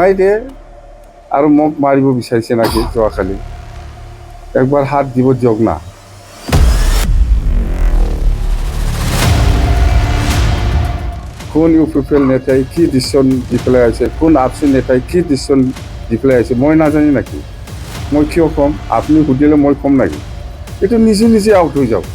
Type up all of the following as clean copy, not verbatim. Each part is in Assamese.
নাই দে আৰু মোক মাৰিব বিচাৰিছে নেকি যোৱাকালি একবাৰ হাত দিব দিয়ক না কোন ইউপিপিএল নেতাই কি ডিচিশ্যন দি পেলাই আছে কোন আপচি নেতাই কি ডিচিশ্যন দি পেলাই আছে মই নাজানি নেকি মই কিয় ক'ম আপুনি সুধিলে মই ক'ম নেকি এইটো নিজে নিজে আউট হৈ যাওক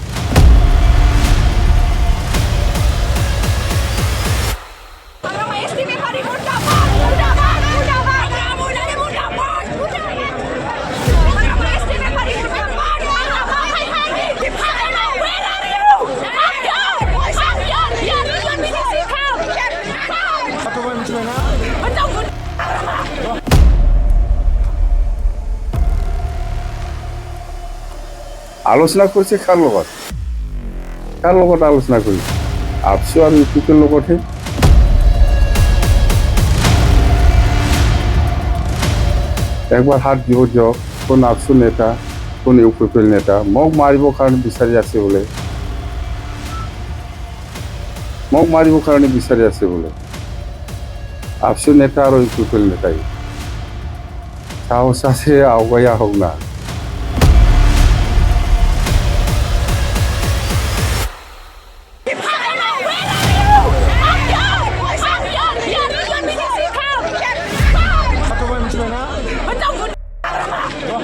আলোচনা কৰিছে কাৰ লগত আলোচনা কৰিছে আপচি আৰু ইউপিপিৰ লগতহে একবাৰ হাত দিব দিয়ক কোন আপচি নেতা কোন ইউপিপিএল নেতা মোক মাৰিবৰ কাৰণে বিচাৰি আছে বোলে আপচি নেতা আৰু ইউপিপিএল নেতাই সাহস আছে আগুৱাই আহক না